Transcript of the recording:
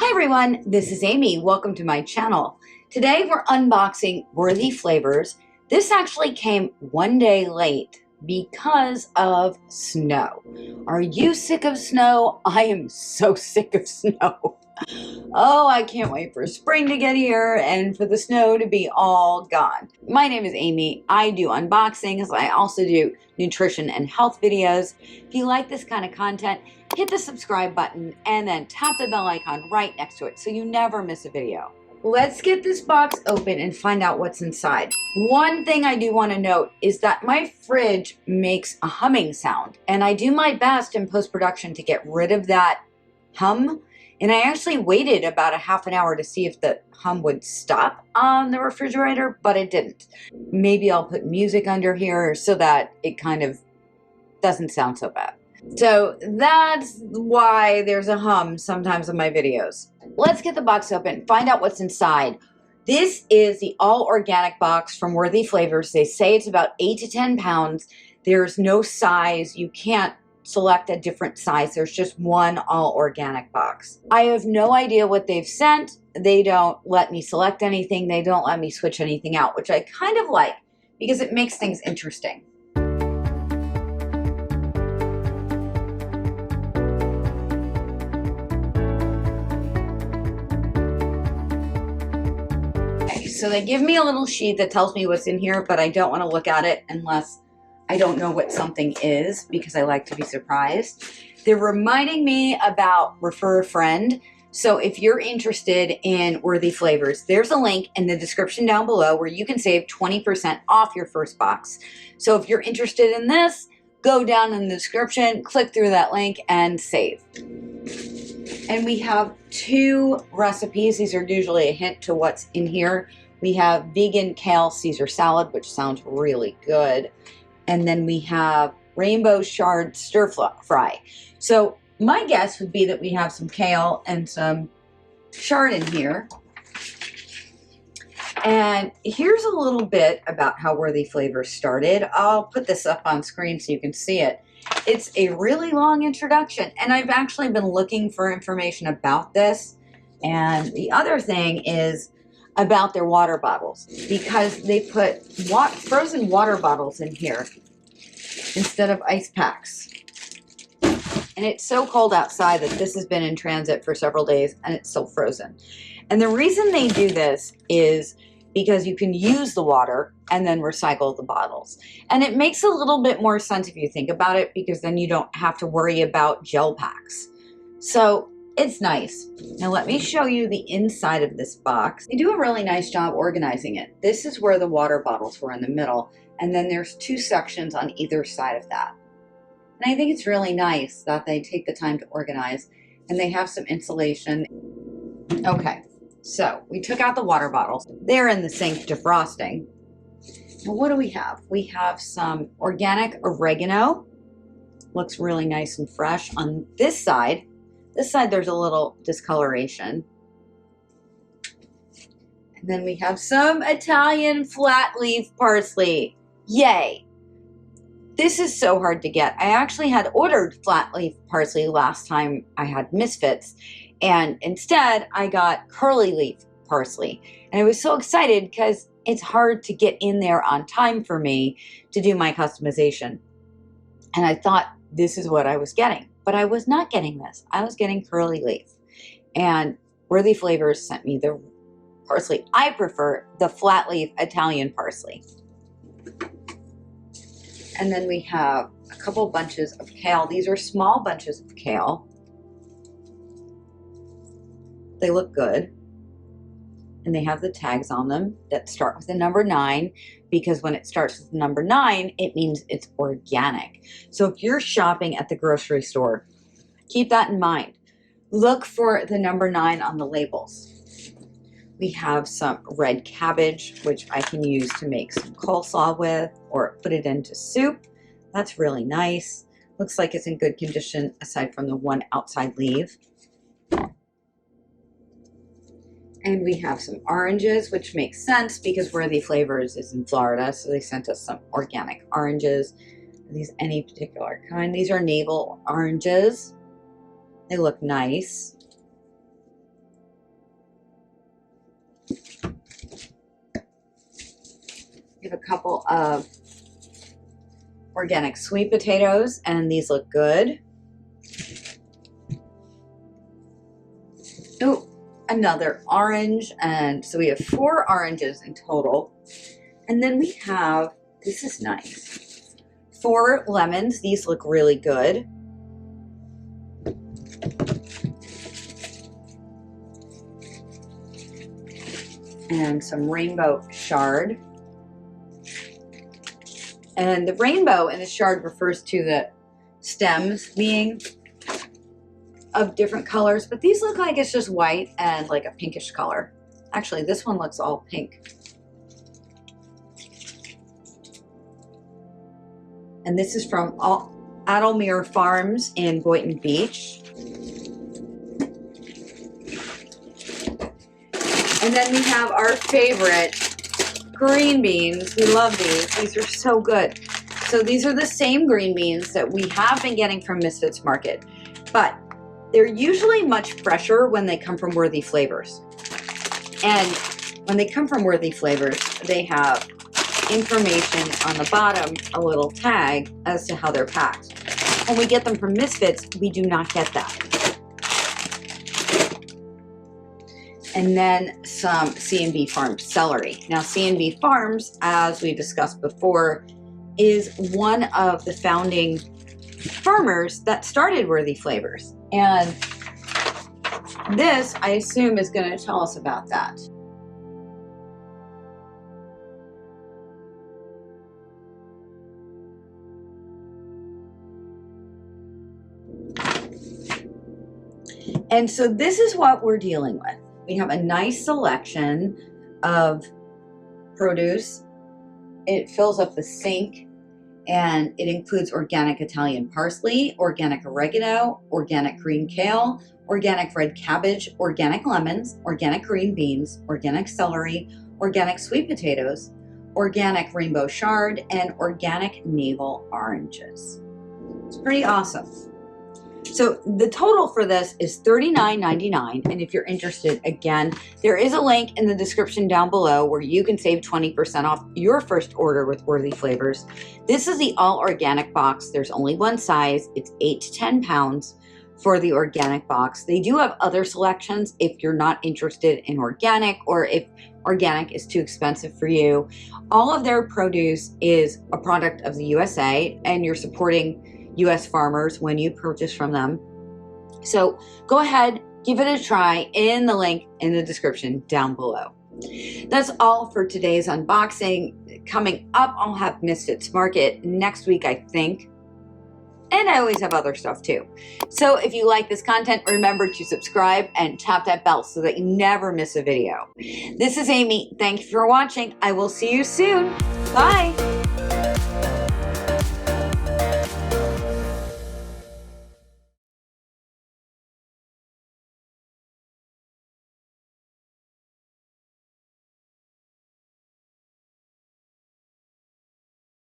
Hi everyone, this is Amy. Welcome to my channel. Today we're unboxing Worthy Flavors. This actually came one day late because of snow. Are you sick of snow? I am so sick of snow. Oh, I can't wait for spring to get here and for the snow to be all gone. My name is Amy. I do unboxings. I also do nutrition and health videos. If you like this kind of content, hit the subscribe button and then tap the bell icon right next to it so you never miss a video. Let's get this box open and find out what's inside. One thing I do want to note is that my fridge makes a humming sound, and I do my best in post-production to get rid of that hum. And I actually waited about a half an hour to see if the hum would stop on the refrigerator, but it didn't. Maybe I'll put music under here so that it kind of doesn't sound so bad. So that's why there's a hum sometimes in my videos. Let's get the box open, find out what's inside. This is the all organic box from Worthy Flavors. They say it's about 8 to 10 pounds. There's no size. You can't select a different size. There's just one all organic box. I have no idea what they've sent. They don't let me select anything. They don't let me switch anything out, which I kind of like because it makes things interesting. Okay, so they give me a little sheet that tells me what's in here, but I don't want to look at it unless I don't know what something is because I like to be surprised. They're reminding me about Refer a Friend. So if you're interested in Worthy Flavors, there's a link in the description down below where you can save 20% off your first box. So if you're interested in this, go down in the description, click through that link and save. And we have 2 recipes. These are usually a hint to what's in here. We have vegan kale Caesar salad, which sounds really good. And then we have rainbow chard stir fry. So my guess would be that we have some kale and some chard in here. And here's a little bit about how Worthy Flavors started. I'll put this up on screen so you can see it. It's a really long introduction, and I've actually been looking for information about this. And the other thing is about their water bottles, because they put frozen water bottles in here instead of ice packs. And it's so cold outside that this has been in transit for several days and it's still frozen. And the reason they do this is because you can use the water and then recycle the bottles. And it makes a little bit more sense if you think about it, because then you don't have to worry about gel packs. So it's nice. Now let me show you the inside of this box. They do a really nice job organizing it. This is where the water bottles were in the middle, and then there's 2 sections on either side of that. And I think it's really nice that they take the time to organize, and they have some insulation. Okay, so we took out the water bottles. They're in the sink defrosting. Now what do we have? We have some organic oregano. Looks really nice and fresh. On this side, there's a little discoloration. And then we have some Italian flat leaf parsley. Yay! This is so hard to get. I actually had ordered flat leaf parsley last time I had Misfits, and instead I got curly leaf parsley. And I was so excited because it's hard to get in there on time for me to do my customization. And I thought this is what I was getting. But I was not getting this. I was getting curly leaf. And Worthy Flavors sent me the parsley. I prefer the flat leaf Italian parsley. And then we have a couple bunches of kale. These are small bunches of kale. They look good. And they have the tags on them that start with the number 9, because when it starts with the number 9, it means it's organic. So if you're shopping at the grocery store, keep that in mind. Look for the number 9 on the labels. We have some red cabbage, which I can use to make some coleslaw with or put it into soup. That's really nice. Looks like it's in good condition aside from the one outside leaf. And we have some oranges, which makes sense because Worthy Flavors is in Florida, so they sent us some organic oranges. Are these any particular kind? These are navel oranges. They look nice. We have a couple of organic sweet potatoes, and these look good. Oh, another orange, and so we have 4 oranges in total. And then we have, this is nice, 4 lemons. These look really good. And some rainbow chard. And the rainbow and the chard refers to the stems being of different colors, but these look like it's just white and like a pinkish color. Actually, this one looks all pink. And this is from Aimée Farms in Boynton Beach. And then we have our favorite green beans. We love these. These are so good. So these are the same green beans that we have been getting from Misfits Market, but they're usually much fresher when they come from Worthy Flavors. And when they come from Worthy Flavors, they have information on the bottom, a little tag as to how they're packed. When we get them from Misfits, we do not get that. And then some C&B Farms celery. Now, C&B Farms, as we discussed before, is one of the founding farmers that started Worthy Flavors. And this, I assume, is going to tell us about that. And so this is what we're dealing with. We have a nice selection of produce. It fills up the sink, and it includes organic Italian parsley, organic oregano, organic green kale, organic red cabbage, organic lemons, organic green beans, organic celery, organic sweet potatoes, organic rainbow chard, and organic navel oranges. It's pretty awesome. So the total for this is $39.99, and if you're interested, again, there is a link in the description down below where you can save 20% off your first order with Worthy Flavors. This is the all organic box. There's only one size. It's 8 to 10 pounds for the organic box. They do have other selections if you're not interested in organic, or if organic is too expensive for you. All of their produce is a product of the USA, and you're supporting US farmers when you purchase from them. So go ahead, give it a try in the link in the description down below. That's all for today's unboxing. Coming up, I'll have Misfits Market next week, I think. And I always have other stuff too. So if you like this content, remember to subscribe and tap that bell so that you never miss a video. This is Amy. Thank you for watching. I will see you soon. Bye.